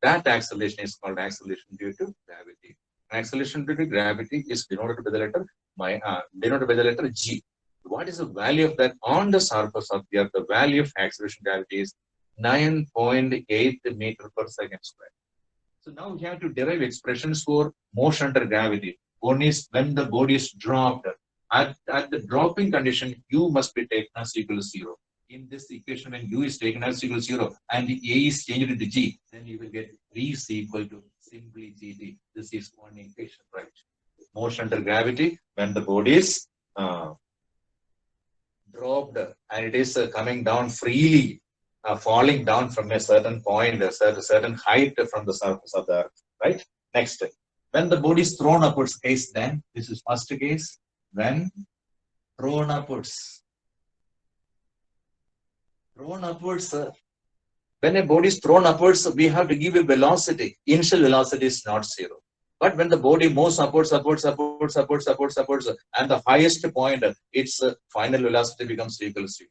That acceleration is called acceleration due to gravity. Acceleration due to gravity is denoted by the letter G. What is the value of that on the surface of the Earth? The value of acceleration gravity is 9.8 meter per second square. So now we have to derive expressions for motion under gravity. One is when the body is dropped. At the dropping condition, U must be taken as equal to 0. In this equation, when U is taken as equal to 0 and the A is changed into G, then you will get V is equal to simply GT. This is one equation, right? Motion under gravity, when the body is dropped and it is coming down freely, falling down from a certain point, a certain height from the surface of the earth, right? Next, when the body is thrown upwards case, then this is first case, when thrown upwards. Thrown upwards, when a body is thrown upwards, we have to give a velocity. Initial velocity is not 0. But when the body moves upwards, and the highest point, its final velocity becomes equal to 0.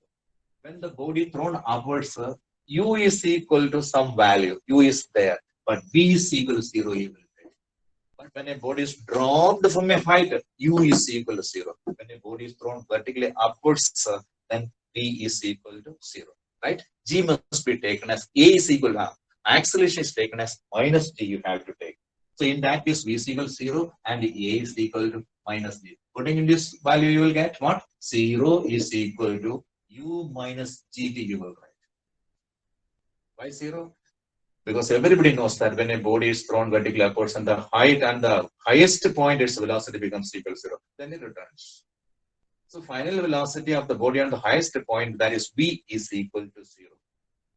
When the body thrown upwards, U is equal to some value. U is there, but V is equal to 0. You will take. But when a body is dropped from a height, U is equal to 0. When a body is thrown vertically upwards, then V is equal to 0. Right? G must be taken as A is equal to acceleration is taken as minus G. You have to take. So in that case, V is equal to 0 and A is equal to minus G. Putting in this value, you will get what? 0 is equal to U minus GT, you will write. Why 0? Because everybody knows that when a body is thrown vertically upwards and the height and the highest point, its velocity becomes equal to 0. Then it returns. So final velocity of the body on the highest point, that is V, is equal to 0.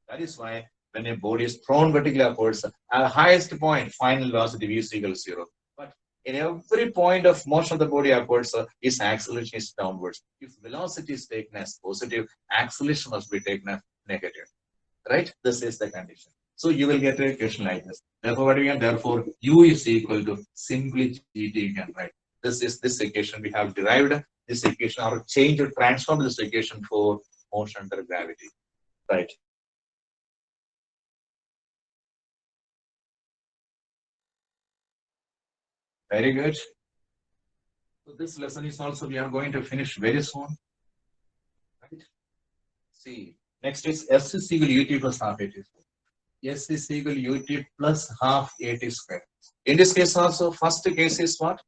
That is why when a body is thrown vertically upwards, at the highest point, final velocity V is equal to 0. But in every point of motion of the body upwards, its acceleration is downwards. If velocity is taken as positive, acceleration must be taken as negative. Right? This is the condition. So you will get a equation like this. Therefore, what we can, therefore, U is equal to simply GT, you can write. This is this equation we have derived. This equation or change or transform this equation for motion under gravity. Right. Very good. So this lesson is also we are going to finish very soon. Right. See, next is S is equal to UT plus half AT square. S is equal to UT plus half AT square. In this case also, first case is what?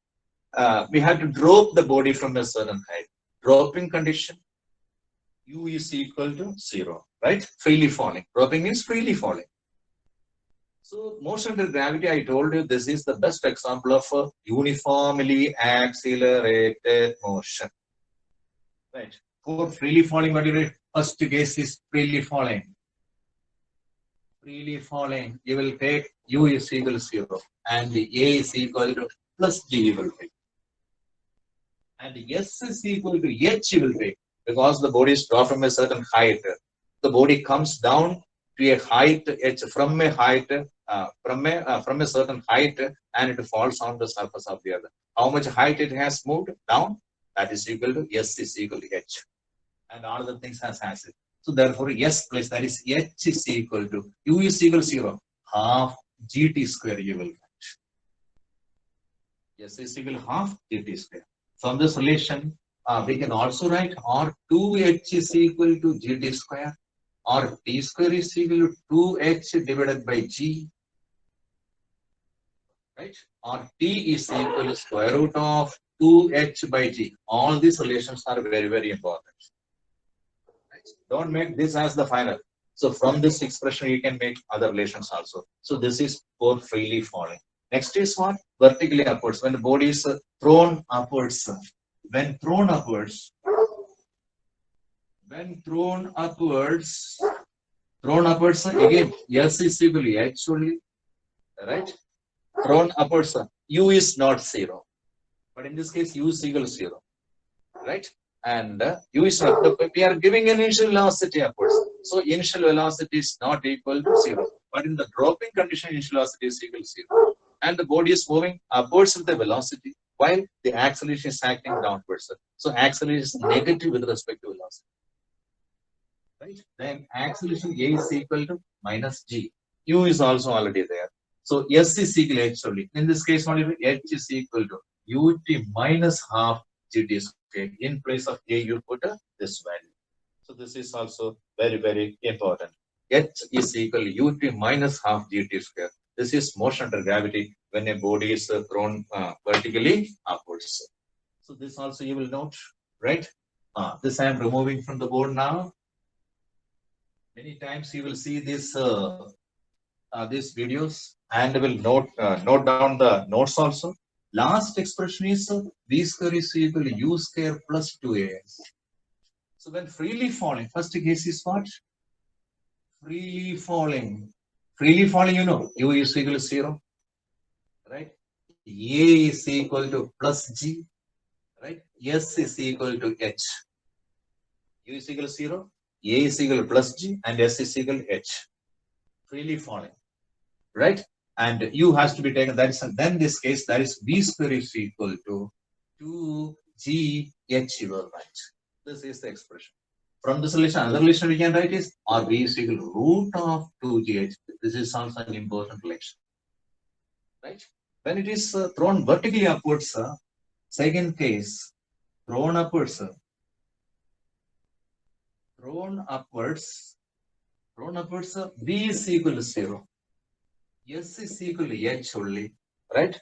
We have to drop the body from a certain height. Dropping condition, U is equal to 0, right? Freely falling. Dropping means freely falling. So motion under gravity, I told you this is the best example of a uniformly accelerated motion. Right. For freely falling, what you read? First case is freely falling. Freely falling, you will take U is equal to 0 and the A is equal to plus G you will take. And S is equal to H you will take because the body is dropped from a certain height. The body comes down to a height H from a height from a certain height and it falls on the surface of the earth. How much height it has moved down? That is equal to S is equal to H. And all the things has it. So therefore, S plus that is H is equal to U is equal to 0 half GT square you will get. S is equal to half GT square. From this relation, we can also write R2H is equal to GT square or T square is equal to 2H divided by G. Right? Or T is equal to square root of 2H by G. All these relations are very, very important. Right? Don't make this as the final. So from this expression, you can make other relations also. So this is for freely falling. Next is what? Vertically upwards. When the body is thrown upwards. When thrown upwards, again, S is equal to H only. Right? Thrown upwards, U is not 0. But in this case, U is equal to 0. Right? And U is not, we are giving an initial velocity upwards. So initial velocity is not equal to 0. But in the dropping condition, initial velocity is equal to 0. And the body is moving upwards with the velocity while the acceleration is acting downwards. So acceleration is negative with respect to velocity. Right? Then acceleration A is equal to minus G. U is also already there. So S is equal to H only. In this case, only H is equal to ut minus half gt square. In place of A, you put this value. So this is also very, very important. H is equal to ut minus half gt square. This is motion under gravity when a body is thrown vertically upwards. So this also you will note, right? This I am removing from the board now. Many times you will see these videos and will note down the notes also. Last expression is v square is equal to u square plus 2as. So when freely falling, first case is what? Freely falling. Freely falling, you know, u is equal to 0, right? A is equal to plus g, right? S is equal to h. U is equal to 0, A is equal to plus g, and S is equal to h. Freely falling, right? And U has to be taken. That is, then this case, that is V square is equal to 2GH, you will write. This is the expression. From this relation, another relation we can write is or V is equal to root of 2GH. This is also an important relation, right? When it is thrown vertically upwards, second case, thrown upwards, V is equal to 0. S is equal to H only, right?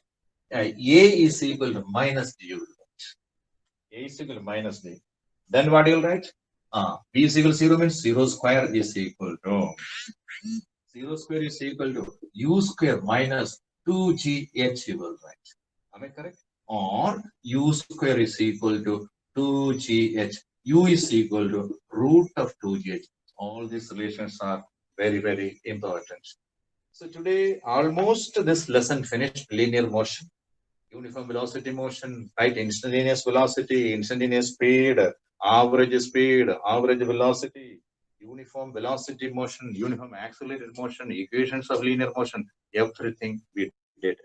A is equal to minus D. A is equal to minus D. Then what you will write? V is equal to 0 means 0 square is equal to 0 square is equal to U square minus 2GH you will write. Am I correct? Or U square is equal to 2GH. U is equal to root of 2GH. All these relations are very, very important. So today, almost this lesson finished. Linear motion, uniform velocity motion, right? Instantaneous velocity, instantaneous speed, average velocity, uniform velocity motion, uniform accelerated motion, equations of linear motion, everything we did.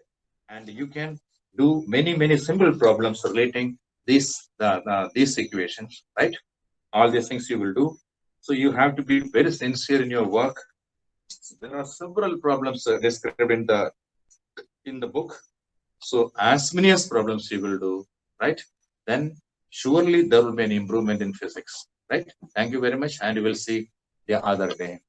And you can do many simple problems relating these equations, right? All these things you will do. So you have to be very sincere in your work. There are several problems described in the book. So as many as problems you will do, right? Then surely there will be an improvement in physics, right? Thank you very much, and we will see the other day.